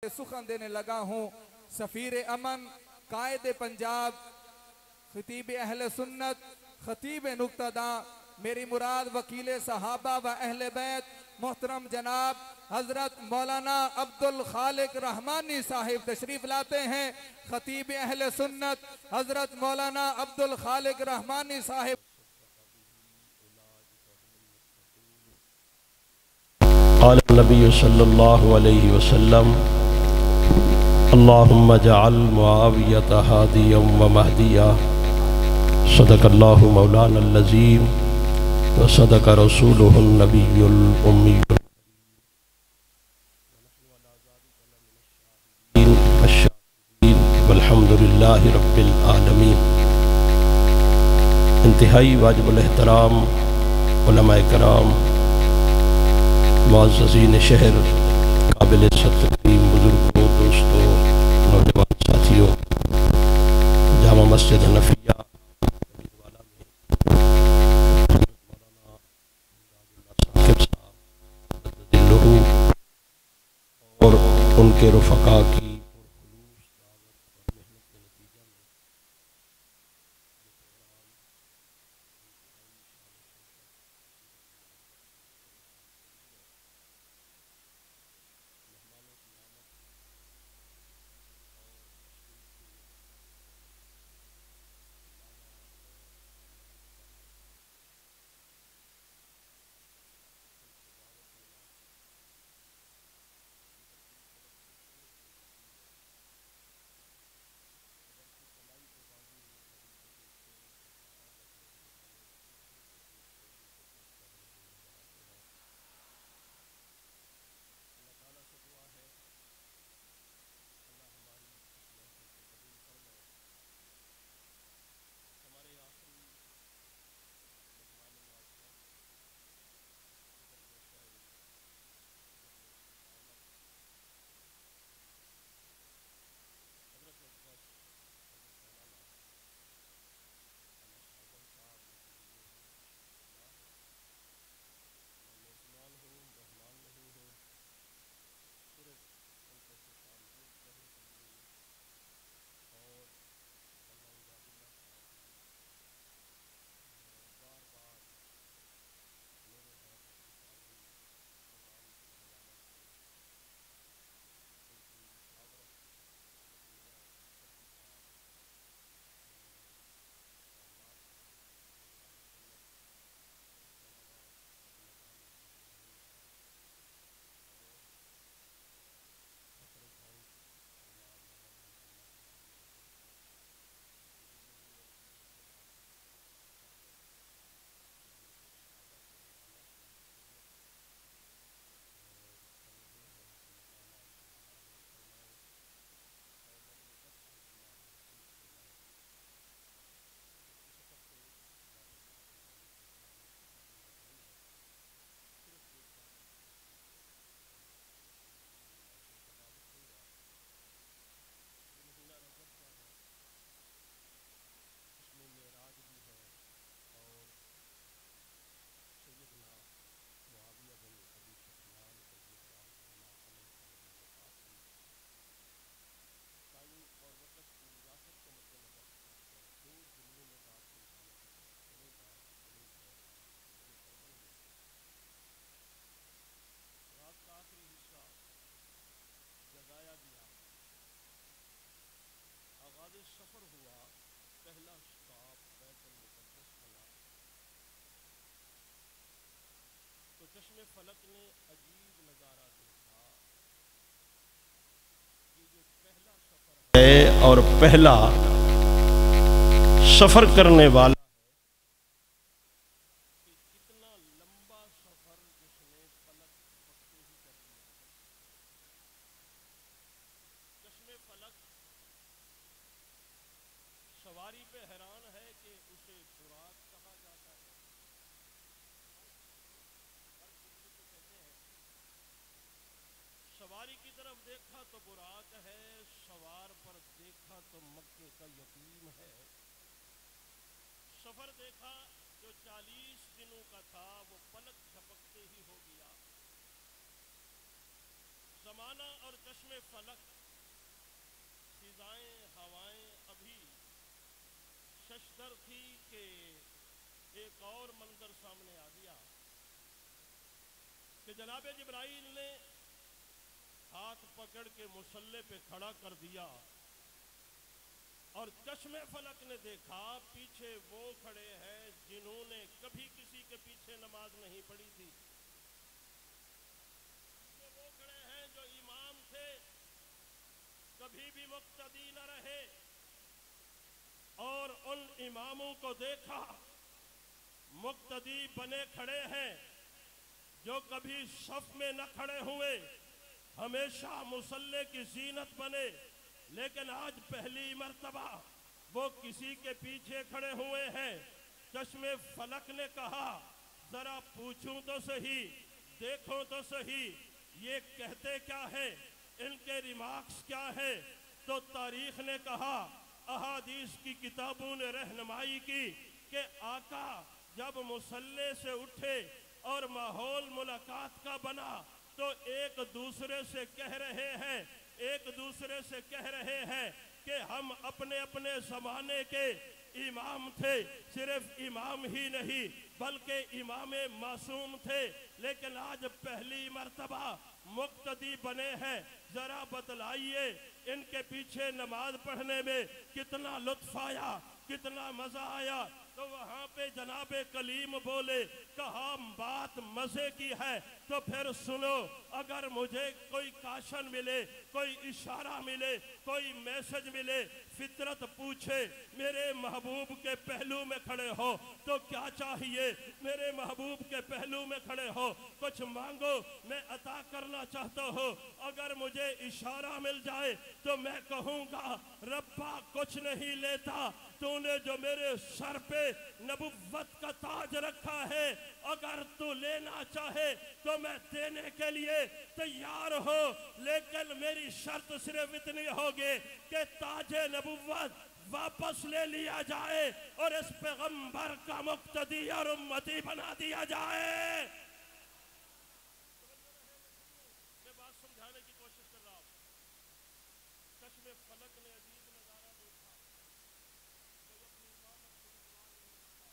سخن دینے لگا ہوں سفیر امن قائد پنجاب خطیب اہل سنت خطیب نقطہ داں میری مراد وکیل صحابہ و اہل بیت محترم جناب حضرت مولانا عبدالخالق رحمانی صاحب تشریف لاتے ہیں خطیب اہل سنت حضرت مولانا عبدالخالق رحمانی صاحب قال النبی صلی اللہ علیہ وسلم اللہم اجعل معاویت ہادیا و مہدیا صدق اللہ مولانا العظیم و صدق رسولہ النبی الامی والحمدللہ رب العالمین۔ انتہائی واجب الاحترام علماء کرام، معززین شہر، قابل تکریم بزرگوں، دوستوں، نوجوان ساتھیوں، جامع مسجد حنفیہ والا میں مولانا ثاقب صاحب اور ان کے رفقا کی سفر ہوا، پہلا سٹاپ بیت المقدس بنا تو چشم فلک نے عجیب نظارہ دیکھا کہ جو پہلا سفر ہے اور پہلا سفر کرنے والا کہ کتنا لمبا سفر جس نے فلک پکے ہی کر دیا۔ چشم فلک سواری پہ حیران ہے کہ اسے براق کہا جاتا ہے۔ ہر کسی کو کہتے ہیں سواری کی طرف دیکھا تو براق ہے، سوار پر دیکھا تو مکے کا یتیم ہے۔ سفر دیکھا جو 40 دنوں کا تھا وہ پلک جھپکتے ہی ہو گیا۔ زمانہ اور چشم فلک، فضائیں ہوائیں ابھی ششدر تھی کہ ایک اور منظر سامنے آ گیا کہ جناب جبرائیل نے ہاتھ پکڑ کے مصلی پہ کھڑا کر دیا اور چشم فلک نے دیکھا پیچھے وہ کھڑے ہیں جنہوں نے کبھی کسی کے پیچھے نماز نہیں پڑھی تھی. پیچھے وہ کھڑے ہیں جو امام تھے، کبھی بھی مقتدی نہ رہے، اور ان اماموں کو دیکھا مقتدی بنے کھڑے ہیں جو کبھی صف میں نہ کھڑے ہوئے، ہمیشہ مصلی کی زینت بنے، لیکن آج پہلی مرتبہ وہ کسی کے پیچھے کھڑے ہوئے ہیں. چشم فلک نے کہا ذرا پوچھوں تو صحیح، دیکھوں تو صحیح یہ کہتے کیا ہیں، ان کے ریمارکس کیا ہیں. تو تاریخ نے کہا، احادیث کی کتابوں نے رہنمائی کی کہ آقا جب مصلی سے اٹھے اور ماحول ملاقات کا بنا تو ایک دوسرے سے کہہ رہے ہیں کہ ہم اپنے اپنے زمانے کے امام تھے، صرف امام ہی نہیں بلکہ امام معصوم تھے، لیکن آج پہلی مرتبہ مقتدی بنے ہیں. ذرا بتلائیے ان کے پیچھے نماز پڑھنے میں کتنا لطف آیا، کتنا مزہ آیا. تو وہاں پہ جناب کلیم بولے، کہا بات مزے کی ہے تو پھر سنو، اگر مجھے کوئی کاشن ملے، کوئی اشارہ ملے، کوئی میسج ملے، فطرت پوچھے میرے محبوب کے پہلو میں کھڑے ہو تو کیا چاہیے، میرے محبوب کے پہلو میں کھڑے ہو کچھ مانگو میں عطا کرنا چاہتا ہوں. اگر مجھے اشارہ مل جائے تو میں کہوں گا ربا کچھ نہیں لیتا، تو نے جو میرے سر پہ نبوت کا تاج رکھا ہے اگر تو لینا چاہے تو میں دینے کے لیے تیار ہوں، لیکن میری شرط صرف اتنی ہوگی کہ تاج نبوت واپس لے لیا جائے اور اس پیغمبر کا مقتدی اور امتی بنا دیا جائے. میں بات سمجھانے کی کوشش کر رہا ہوں. چشم فلک نے عجیب نظارہ دیکھا، کوئی اپنی امامت سے وٹرا نہیں ہوتا،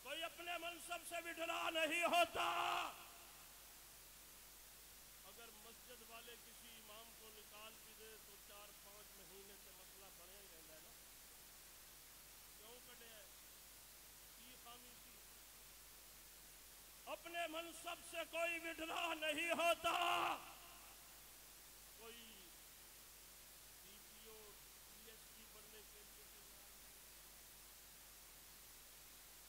کوئی اپنے منصب سے وٹرا نہیں ہوتا. اگر مسجد والے کسی امام کو نکال بھی دے تو 4-5 مہینے سے مسئلہ بڑھے ہی رہتا ہے نا. کیوں کٹے ہے؟ کی خامی سی؟ اپنے منصب سے کوئی وڈرا نہیں ہوتا. کوئی D P O D S P بننے کے لیے تیار نہیں.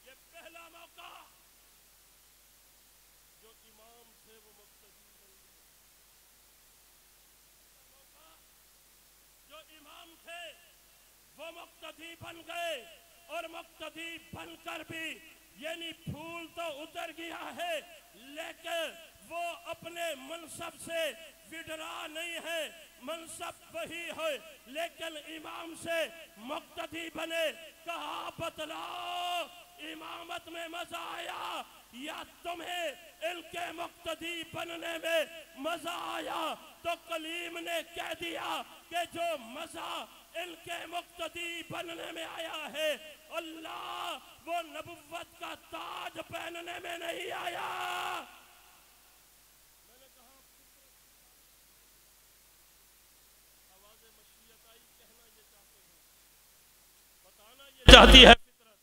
یہ پہلا موقع جو امام تھے وہ مقتدی بن گئے. جو امام تھے وہ مقتدی بن گئے، اور مقتدی بن کر بھی یعنی پھول تو اتر گیا ہے لیکن وہ اپنے منصب سے وڈرا نہیں ہے. منصب وہی ہے لیکن امام سے مقتدی بنے. کہا بتلاؤ امامت میں مزہ آیا یا تمہیں ان کے مقتدی بننے میں مزہ آیا؟ تو کلیم نے کہہ دیا کہ جو مزہ ان کے مقتدی بننے میں آیا ہے اللہ وہ نبوت کا تاج پہننے میں نہیں آیا. میں نے کہا آواز مشیت آئی، کہنا یہ چاہتے ہیں، بتانا یہ چاہتی ہے فطرت.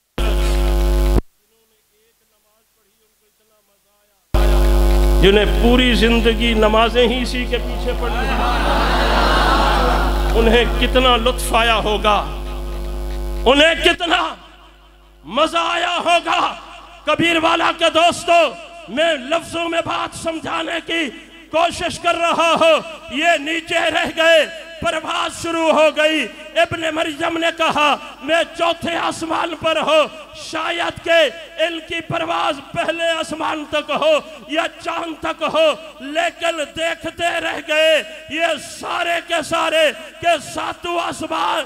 جنہوں نے ایک نماز پڑھی ان کو اتنا مزہ آیا، جنہیں پوری زندگی نمازیں ہی اسی کے پیچھے پڑھی انہیں کتنا لطف آیا ہوگا، انہیں کتنا مزہ آیا ہوگا. کبیر والا کے دوستو، میں لفظوں میں بات سمجھانے کی کوشش کر رہا ہوں. یہ نیچے رہ گئے، پرواز شروع ہو گئی. ابن مریم نے کہا میں چوتھے آسمان پر ہوں، شاید کہ ان کی پرواز پہلے آسمان تک ہو یا چاند تک ہو، لیکن دیکھتے رہ گئے یہ سارے کے سارے کہ ساتواں آسمان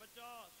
50।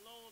9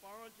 5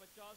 50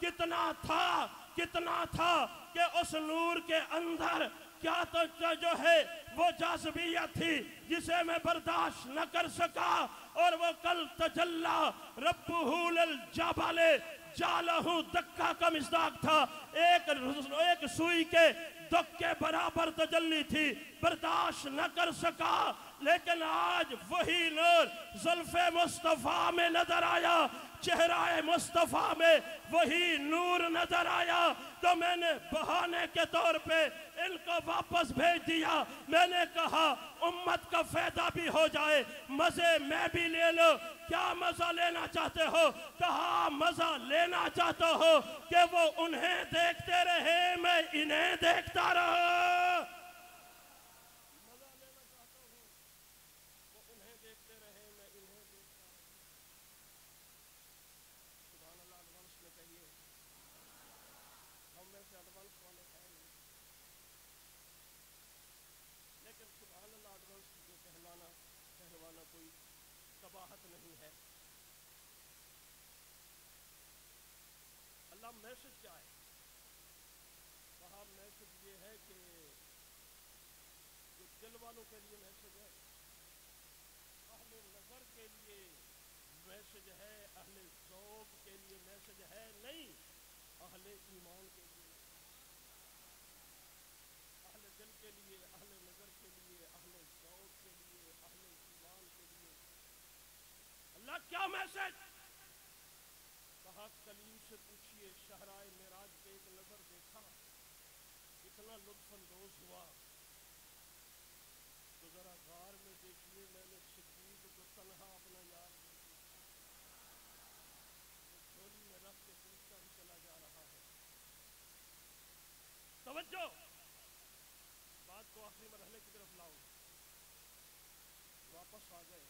کتنا تھا کہ اس نور کے اندر کیا تو جو ہے وہ جاذبیت تھی جسے میں برداشت نہ کر سکا، اور وہ کل تجلا ربہ للجبل جعلہ دکا کا مصداق تھا، ایک سوئی کے دک کے برابر تجلی تھی، برداشت نہ کر سکا۔ لیکن آج وہی نور زلف مصطفیٰ میں نظر آیا، چہرہ مصطفیٰ میں وہی نور نظر آیا، تو میں نے بہانے کے طور پہ ان کو واپس بھیج دیا۔ میں نے کہا امت کا فائدہ بھی ہو جائے، مزے میں بھی لے لو۔ کیا مزہ لینا چاہتے ہو؟ کہا مزہ لینا چاہتا ہو کہ وہ انہیں دیکھتے رہے میں انہیں دیکھتا رہا۔ مزہ لینا چاہتا ہوں وہ انہیں دیکھتے رہے میں انہیں دیکھتا رہا۔ سبحان اللہ، ایڈوانس میں کہیے، ہم میں سے ایڈوانس والے ہیں نہیں، لیکن سبحان اللہ ایڈوانس جو کہلوانا کوئی قباحت نہیں ہے۔ اللہ میسج کیا ہے؟ کہا میسج یہ ہے کہ جو دل والوں کے لیے میسج ہے، اہل نظر کے لیے میسج ہے، اہل ذوق کے لیے میسج ہے نہیں، اہل ایمان کے لیے، اہل دل کے لیے، اہل نظر کے لیے، اہل ذوق کے لیے، اہل ایمان کے لیے۔ اللہ کیا میسج؟ کہا کلیم سے پوچھئے، شہرائے معراج پہ ایک نظر دیکھا، اتنا لطف اندوز ہوا، تو ذرا غار میں دیکھیے، میں نے صدیق کو تنہا اپنا یار دیکھا، جھولی میں رکھ کے پوچھتا ہی چلا جا رہا ہے۔ توجہ، بات کو آخری مرحلے کی طرف لاؤں۔ واپس آ گئے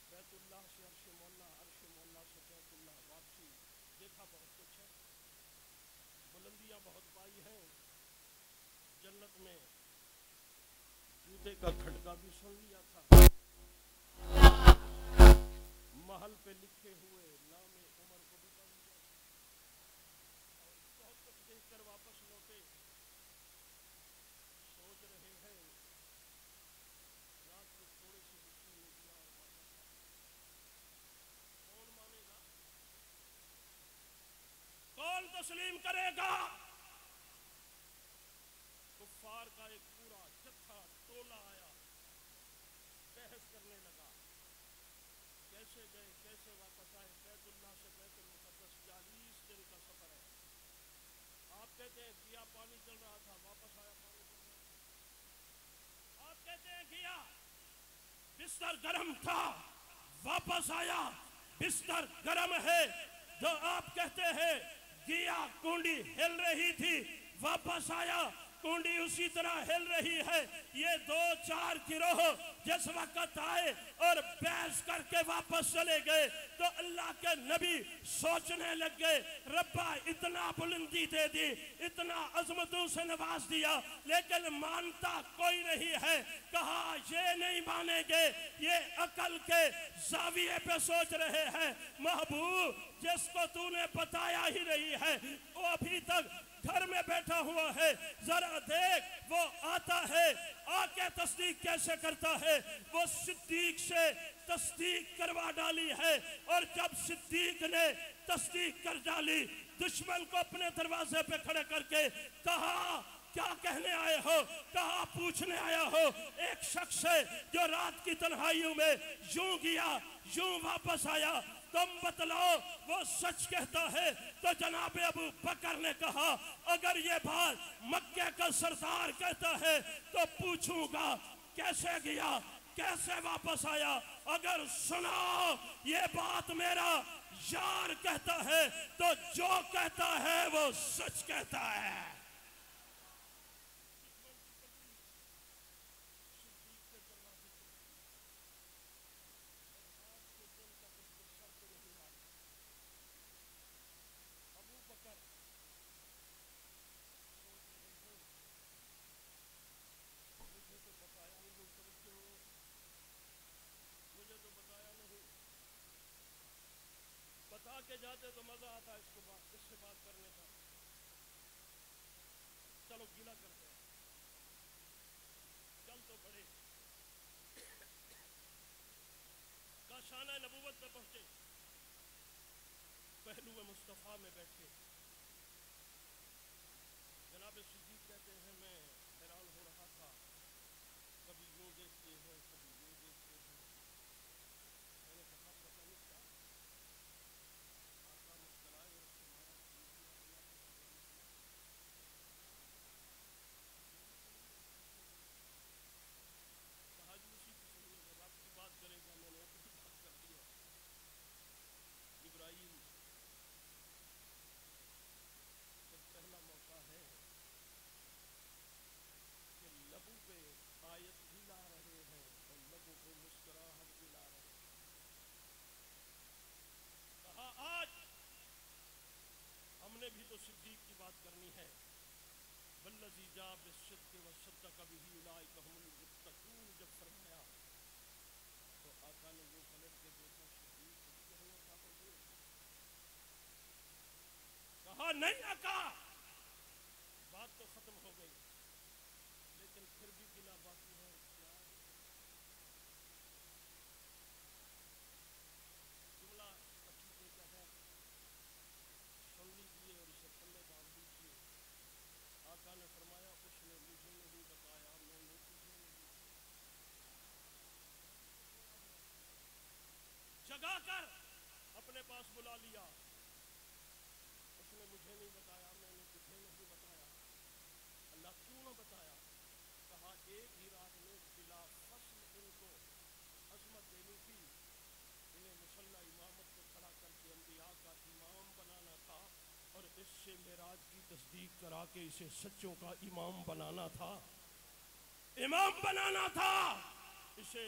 بیت اللہ سے عرش مولا، عرش مولا سے بیت اللہ، واپسی دیکھا بہت کچھ ہے، بلندیاں بہت پائی ہیں، جنت میں جوتے کا کھٹکا بھی سن لیا تھا، محل پہ لکھے ہوئے نام عمر کو بھی پڑھ لیا تھا، اور بہت کچھ دیکھ کر واپس لوٹے، سوچ رہے ہیں رات کو تھوڑے سے بچی ہو گیا اور واپس آ گیا۔ کون مانے گا؟ کون تسلیم کرے گا؟ کفار کا ایک پورا جتھا ٹولہ آیا، بحث کرنے لگا، کیسے گئے کیسے واپس آئے؟ بیت اللہ سے بیت المقدس 40 دن کا سفر ہے۔ آپ کہتے ہیں گیا پانی چل رہا تھا، واپس آیا پانی چل رہا تھا۔ آپ کہتے ہیں گیا بستر گرم تھا، واپس آیا بستر گرم ہے۔ جو آپ کہتے ہیں گیا کنڈی ہل رہی تھی، واپس آیا کنڈی اسی طرح ہل رہی ہے۔ یہ 2-4 گروہ جس وقت آئے اور بحث کر کے واپس چلے گئے تو اللہ کے نبی سوچنے لگ گئے، ربا اتنا بلندی دے دی، اتنا عظمتوں سے نواز دیا، لیکن مانتا کوئی نہیں ہے۔ کہا یہ نہیں مانیں گے، یہ عقل کے زاویے پہ سوچ رہے ہیں۔ محبوب جس کو تو نے بتایا ہی نہیں ہے وہ ابھی تک گھر میں بیٹھا ہوا ہے، ذرا دیکھ وہ آتا ہے، آ کے تصدیق کیسے کرتا ہے۔ وہ صدیق سے تصدیق کروا ڈالی ہے، اور جب صدیق نے تصدیق کر ڈالی، دشمن کو اپنے دروازے پہ کھڑے کر کے کہا کیا کہنے آئے ہو؟ کہا پوچھنے آیا ہو۔ ایک شخص ہے جو رات کی تنہائیوں میں یوں گیا یوں واپس آیا، تم بتلاؤ وہ سچ کہتا ہے؟ تو جناب ابو بکر نے کہا اگر یہ بات مکے کا سردار کہتا ہے تو پوچھوں گا کیسے گیا کیسے واپس آیا۔ اگر سناؤ یہ بات میرا یار کہتا ہے تو جو کہتا ہے وہ سچ کہتا ہے۔ بتا کے جاتے تو مزہ آتا اس کو اس سے بات کرنے کا. چلو گیلا کرتے ہیں, چل تو پڑے. کاشانہ نبوت پہ پہنچے, پہلو مصطفیٰ میں بیٹھے. جناب صدیق کہتے ہیں میں حیران ہو رہا تھا, کبھی یوں دیکھتے ہیں کبھی یوں دیکھتے ہیں. میں نے کہا پتہ نہیں کیا. آقا مسکرائے اور فرمایا کیجیے اللہ کی خبر نہیں. کہا جی اسی کی سنیے, جب رب کی بات کرے گا میں نے اپنی بات کر دی ہے. جبرائیل ایک پہلا موقع ہے کہ لبوں پہ آیت بھی لا رہے ہیں اور لبوں پہ مسکراہٹ بھی لا رہے ہیں. کہا آج ہم نے بھی تو صدیق کی بات کرنی ہے. والذی جاء بالصدق وصدق بہ اولئک هم المتقون جب فرمایا تو آقا نے یوں پلٹ کے دیکھا, صدیق کو بھی کہنا تھا تو یہ. کہا نہیں آقا, بات تو ختم ہو گئی لیکن پھر بھی گلا باقی ہے. کیا جملہ عقیدے کا ہے, سن لیجیے اور اسے پلے باندھ لیجیے. آقا نے فرمایا اس نے مجھے نہیں بتایا, میں نے تجھے نہیں جگا کر اپنے پاس بلا لیا. اس نے مجھے نہیں بتایا, میں نے تجھے نہیں بتایا. اللہ کیوں نہ بتایا؟ کہا ایک ہی رات میں بلا فصل ان کو عظمت دینی تھی. انہیں مصلی امامت پہ کھڑا کر کے انبیاء کا امام بنانا تھا اور اس سے معراج کی تصدیق کرا کے اسے سچوں کا امام بنانا تھا. امام بنانا تھا اسے,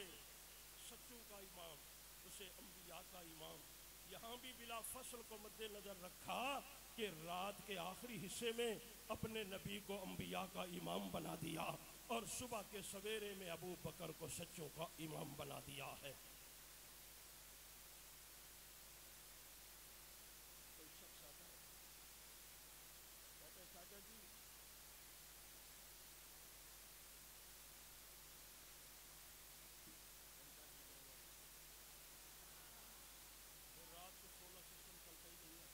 سچوں کا امام, اسے انبیاء کا امام. یہاں بھی بلا فصل کو مد نظر رکھا کہ رات کے آخری حصے میں اپنے نبی کو انبیاء کا امام بنا دیا اور صبح کے سویرے میں ابو بکر کو سچوں کا امام بنا دیا ہے. کوئی شخص آتا ہے کہتا ہے چاچا جی پھر رات کو سولر سسٹم چلتا ہی نہیں ہے.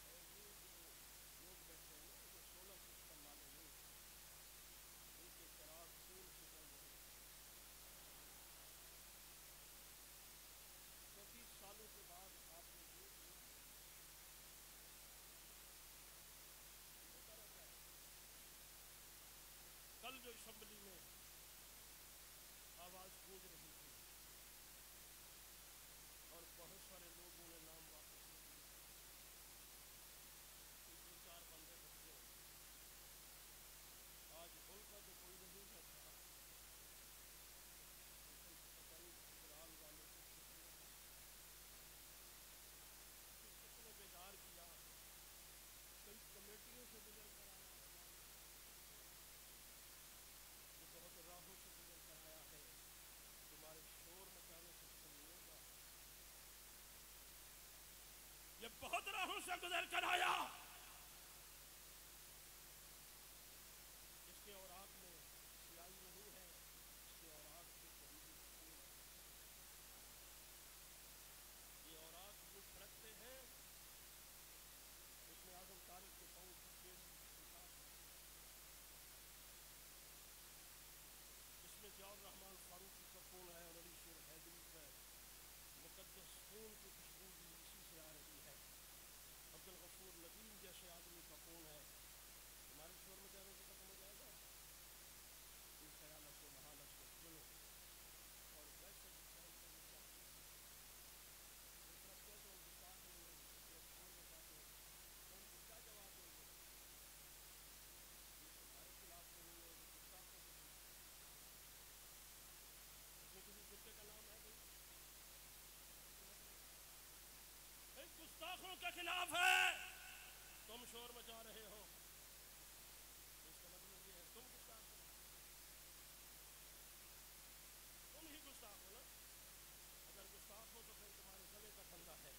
یہ جو لوگ بیٹھے ہیں نا یہ سولر سسٹم والے نہیں, ان کے چراغ خون سے جل رہے ہیں. 34 سالوں کے بعد آپ نے یہ سنا ہوتا رہتا ہے. کل جو اسمبلی میں آواز گونج رہی تھی اور بہت سارے لوگوں نے نام واپس لے لیے, کوئی 2-4 بندے بچ گئے. آج ان کا تو کوئی نہیں بیٹھا, لیکن پتہ نہیں سسرال والے کو کس نے بیدار کیا. کئی کمیٹیوں سے گزر کر آیا ہے معلوم, یہ بہت راہوں سے گزر کر آیا ہے. تمہارے شور مچانے سے کچھ نہیں ہوگا. یہ بہت راہوں سے گزر کر آیا. اس کے اوراق میں سیاہی نہیں ہے, اس کے اوراق پہ شہیدی سکون ہے. یہ اوراق یوں پھڑکتے ہیں, اس میں اعظم طارق کے پاؤں کی بیڑی نشان ہے. اس میں ضیاء الرحمن فاروقی کا خون ہے اور علی شیر حیدری کا مقدس خون کی خوشبو بھی اسی سے آ رہی ہے. عبد الغفور ندیم جیسے آدمی کا خون ہے. تمہارے شور مچانے سے ختم ہو جائے گا. ان خیالت و محالت کو چنو اور ویسے بھی شرم کرنی چاہیے. ایک طرف کہتے ہیں گستاخ نہیں ہیں, ایک طرف شور مچاتے ہیں, تو ان کو کیا جواب دیں گے؟ یہ تمہارے خلاف تو نہیں ہے, یہ گستاخوں کے خلاف ہے. اس میں کسی فرقے کا نام ہے بھائی؟ اس کا مطلب بھائی گستاخوں کے خلاف ہے, تم شور مچا رہے ہو, اس کا مطلب یہ ہے تم گستاخ ہو, تم ہی گستاخ ہو نا. اگر گستاخ ہو تو پھر تمہارے گلے کا پھندا ہے.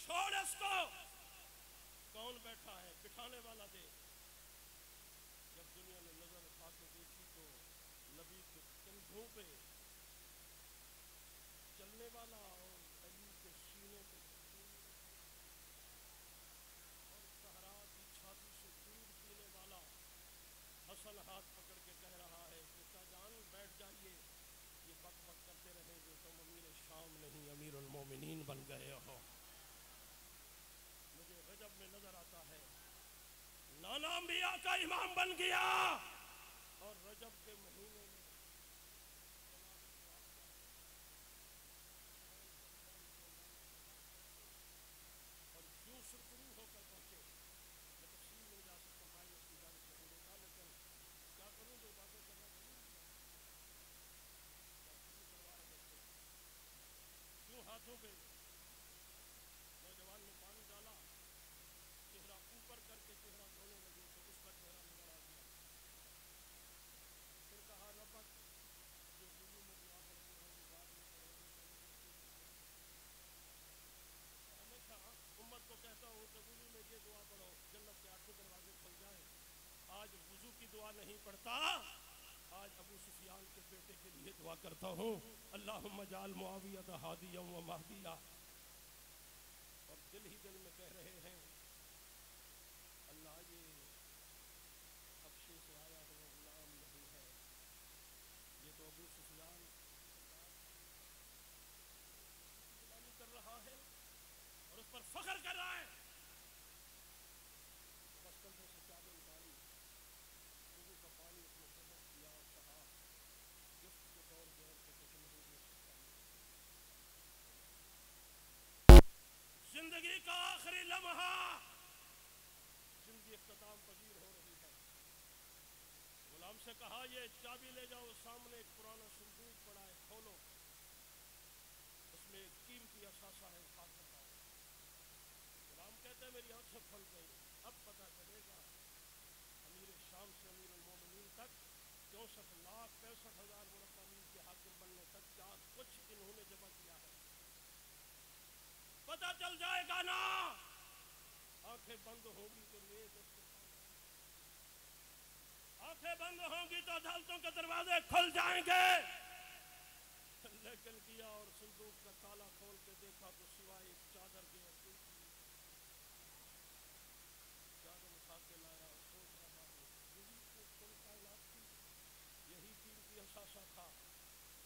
چھوڑ اس کو، کون بیٹھا ہے بٹھانے والا دے۔ جب دنیا نے نظر اٹھا کے دیکھی تو نبی کے کندھوں پہ چلنے والا اور علی کے سینے پہ اور صحرا کی چھاتی سے دودھ پینے والا حسن ہاتھ پکڑ کے کہہ رہا ہے چچا جان بیٹھ جائیے، یہ بک بک کرتے رہیں گے تم امیر شام نہیں امیر المومنین بن گئے ہو۔ مجھے رجب میں نظر آتا ہے نانا انبیاء کا امام بن گیا، اور رجب کے مہینے میں اور یوں سرخرو ہو کر پہنچے۔ میں تفصیل نہیں جا سکتا، مائنس کی اجازت نہیں دیتا، لیکن کیا کروں جو باتیں کرنا ضروری ہے۔ کروا رہے تھے یوں ہاتھوں پہ نوجوان نے پانی ڈالا، چہرہ اوپر کر کے چہرہ دھونے لگے تو اس کا چہرہ نظر آ گیا۔ پھر کہا ربک جو وضو میں دعا پڑھتے ہیں وہ بعد میں پڑھو گے تو ہمیشہ امت کو کہتا ہوں کہ وضو میں یہ دعا پڑھو جنت کے 8 دروازے کھل جائیں۔ آج وضو کی دعا نہیں پڑھتا، آج ابو سفیان کے بیٹے کے لیے دعا کرتا ہوں اللہم اجعل معاویہ ہادیا و مہدیا، اور دل ہی دل میں کہہ رہے ہیں اللہ یہ حبشے سے آیا ہوا غلام نہیں ہے، یہ تو ابو سفیان غلامی کر رہا ہے اور اس پر فخر کر رہا ہے۔ بس کندھے سے چادر اتاری، وضو کا پانی اپنے سر پر کیا اور کہا گفٹ کے طور پہ اور تو کچھ نہیں دے سکتا، زندگی کا آخری لمحہ، زندگی اختتام پذیر ہو رہی ہے۔ غلام سے کہا یہ چابی لے جاؤ، سامنے ایک پرانا صندوق پڑا ہے کھولو، اس میں ایک قیمتی اثاثہ ہے اٹھا کر لاؤ۔ غلام کہتے ہیں میری آنکھیں کھل گئی، اب پتہ چلے گا امیر شام سے امیر المومنین تک 64,65,000 مربع میل کے حاکم بننے تک کیا کچھ انہوں نے جمع کیا ہے، پتہ چل جائے گا نا۔ آنکھیں بند ہوں گی تو نیز اس کے سامنے، آنکھیں بند ہوں گی تو عدالتوں کے دروازے کھل جائیں گے۔ لیکن کیا اور صندوق کا تالا کھول کے دیکھا تو سوائے ایک چادر کے اور کوئی چیز نہیں۔ چادر اٹھا کے لایا اور سوچ رہا ہوں یہی تو کل کائنات تھی، یہی قیمتی اثاثہ تھا،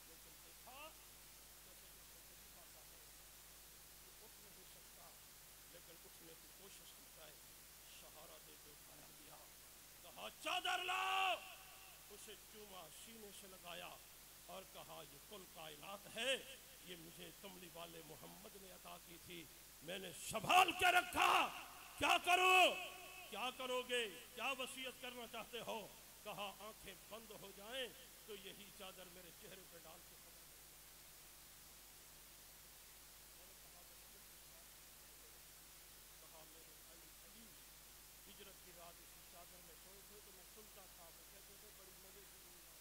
لیکن دیکھا جیسے جیسے قریب آتا ہے یہ اٹھ نہیں سکتا، لیکن اٹھنے کی کوشش کرتا ہے، سہارا دے کے اٹھایا گیا، کہا چادر لاؤ، اسے چوما، سینے سے لگایا اور کہا یہ کل کائنات ہے، یہ مجھے کملی والے محمد نے عطا کی تھی، میں نے سنبھال کے رکھا، کیا کروں؟ کیا کرو گے؟ کیا وصیت کرنا چاہتے ہو؟ کہا آنکھیں بند ہو جائیں تو یہی چادر میرے چہرے پہ ڈال کے قبر میں۔ میں نے کہا وصیت کس بات کی؟ کہا میرے بھائی علی ہجرت کی رات اسی چادر میں سوئے تھے تو میں سنتا تھا، وہ کہتے تھے بڑی مزے کی نیند آئی،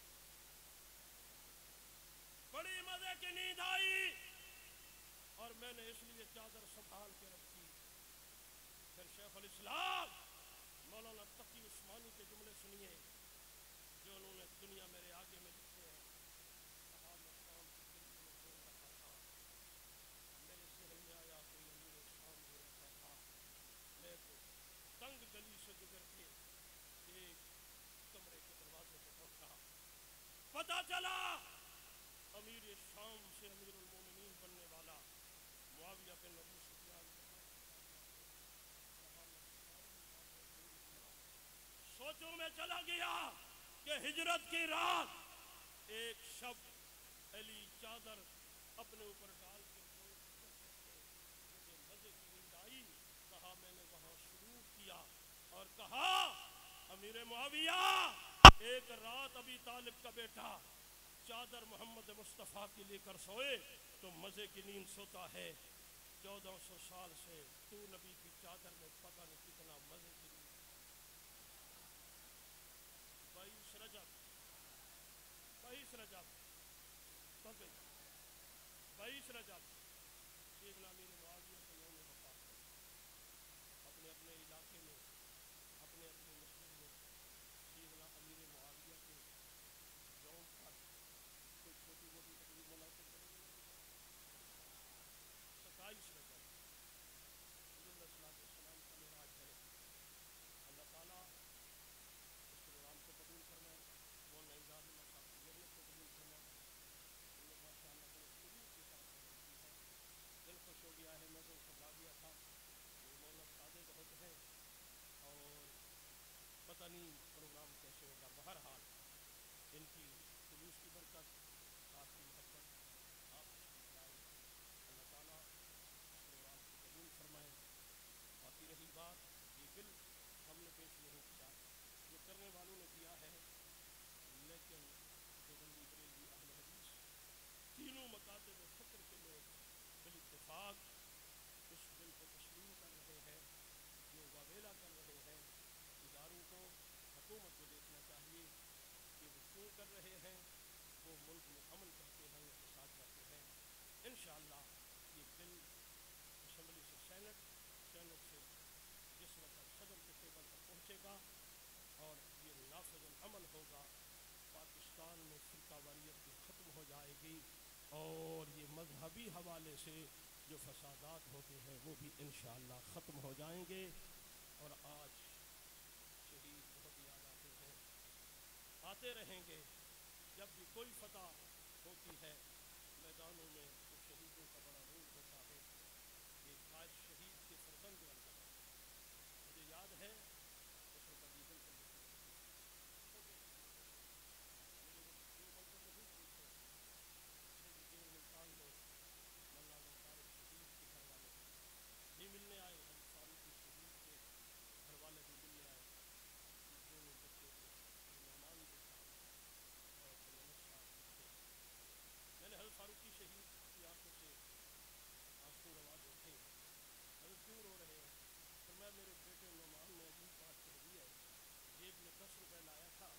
بڑی مزے کی نیند آئی، اور میں نے اس لیے چادر سنبھال کے رکھی۔ پھر شیخ الاسلام مولانا تقی عثمانی کے جملے سنیے جو انہوں نے دنیا میرے آگے میں لکھے ہیں۔ کہا میں شام کی گلی میں گھوم رہا تھا، میرے ذہن میں آیا کوئی امیر شام بھی رہتا تھا، میں ایک تنگ گلی سے گزر کے ایک کمرے کے دروازے پہ پہنچا، پتہ چلا امیر شام سے امیر المومنین بننے والا معاویہ بن ابو سفیان سوچوں میں چلا گیا کہ ہجرت کی رات ایک شب علی چادر اپنے اوپر ڈال کے سوئے تھے، مجھے مزے کی نیند آئی، کہا میں نے وہاں سرور کیا اور کہا امیر معاویہ ایک رات ابی طالب کا بیٹا چادر محمد مصطفیٰ کی لے کر سوئے تو مزے کی نیند سوتا ہے، 1400 سال سے تو نبی کی چادر میں پتہ نہیں کتنا مزے کی نیند۔ 22 رجب کب گئی 22 رجب سیدنا امیر معاویہ کا یوم وفات ہے۔ ان کی خلوص کی برکت، آپ کی محبت، آپ تشریف لائے، اللہ تعالیٰ اس پروگرام کو قبول فرمائیں۔ باقی رہی بات، یہ بل ہم نے پیش نہیں کیا، یہ کرنے والوں نے کیا ہے، لیکن دیوبندی بریلوی اہل حدیث تینوں مکاتب فکر کے لوگ بالاتفاق اس بل کو تسلیم کر رہے ہیں، یہ واویلا کر رہے ہیں۔ اداروں کو، حکومت کو دیکھنا چاہیے کہ وہ کیوں کر رہے ہیں، وہ ملک میں امن چاہتے ہیں یا فساد چاہتے ہیں۔ انشاءاللہ یہ بل اسمبلی سے سینٹ، سینٹ سے جس وقت صدر کے ٹیبل پر پہنچے گا اور یہ نافذ العمل ہوگا، پاکستان میں فرقہ واریت بھی ختم ہو جائے گی، اور یہ مذہبی حوالے سے جو فسادات ہوتے ہیں وہ بھی انشاءاللہ ختم ہو جائیں گے۔ اور آج شہید بہت یاد آتے ہیں، آتے رہیں گے، جب بھی کوئی فتح ہوتی ہے میدانوں میں تو شہیدوں کا بڑا رول ہوتا ہے۔ ایک آج شہید کے فرزند بن کر مجھے یاد ہے، اس وقت یہ بالکل نہیں تھے، چھوٹے سے چھوٹے تھے، مجھے وہ منظر نہیں بھولتے، مجھے وہ جیل ملتان میں مولانا اعظم طارق شہید کے گھر والے بھی ملنے آئے، حضرت فاروقی شہید کے گھر والے بھی ملنے آئے، یہ دونوں بچے تھے، یہ نعمان جو تھا اور محمد صاحب جو تھے۔ میں نے حضرت فاروقی شہید کی آنکھوں سے آنسو روا دیکھے، حضرت کیوں رو رہے ہیں؟ فرمایا میرے بیٹے نعمان نے عجیب بات کہہ دی ہے، جیب میں 10 روپے لایا تھا،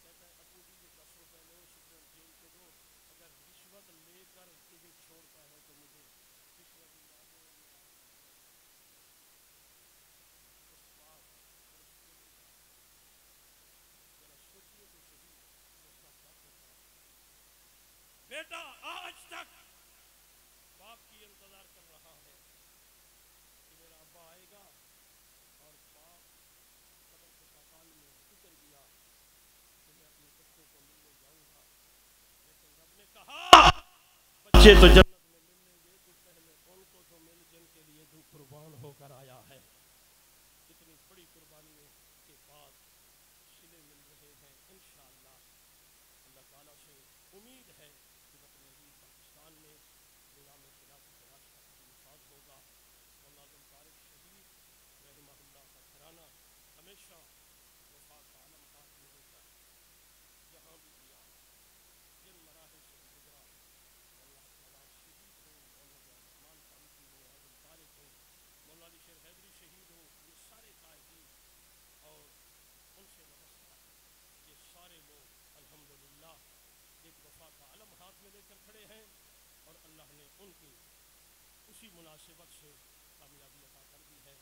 کہتا ہے ابو جی یہ 10 روپے لو سپرنٹ جیل کے دو، اگر رشوت لے کر تجھے چھوڑتا ہے تو مجھے رشوت دلوا دو اور میں آپ کو بخش دوں گا۔ اس باپ اور اس بیٹے کا ذرا سوچئے تو صحیح حوصلہ کیا ہوتا ہے۔ بیٹا آج تک باپ کی انتظار کر رہا ہے کہ میرا ابا آئے گا، اور باپ قبر کے پاتال میں اتر گیا کہ میں اپنے بچوں کو ملنے جاؤں گا، لیکن رب نے کہا بچے تو جنت میں مل لیں گے، تو پہلے ان کو تو مل جن کے لیے تو قربان ہو کر آیا ہے۔ اتنی بڑی قربانیوں کے بعد صلے مل رہے ہیں، انشاءاللہ اللہ تعالیٰ سے امید ہے کہ وطن عزیز پاکستان میں نظام خلافت راشدہ کا بھی نفاذ ہوگا۔ مولانا اعظم طارق شہید رحمہ اللہ کا گھرانہ ہمیشہ وفا کا علم ہاتھ میں لے کر جہاں بھی گیا، جن مراحل سے بھی گزرا، مولانا نواز شہید ہوں، مولانا نعمان فاروقی ہوں، اعظم طارق ہوں، مولانا علی شیر حیدری شہید ہوں، یہ سارے قائدین اور ان سے وابستہ یہ سارے لوگ الحمدللہ ایک وفا کا علم ہاتھ میں لے کر کھڑے ہیں، اور اللہ نے ان کی اسی مناسبت سے کامیابی عطا کر دی ہے۔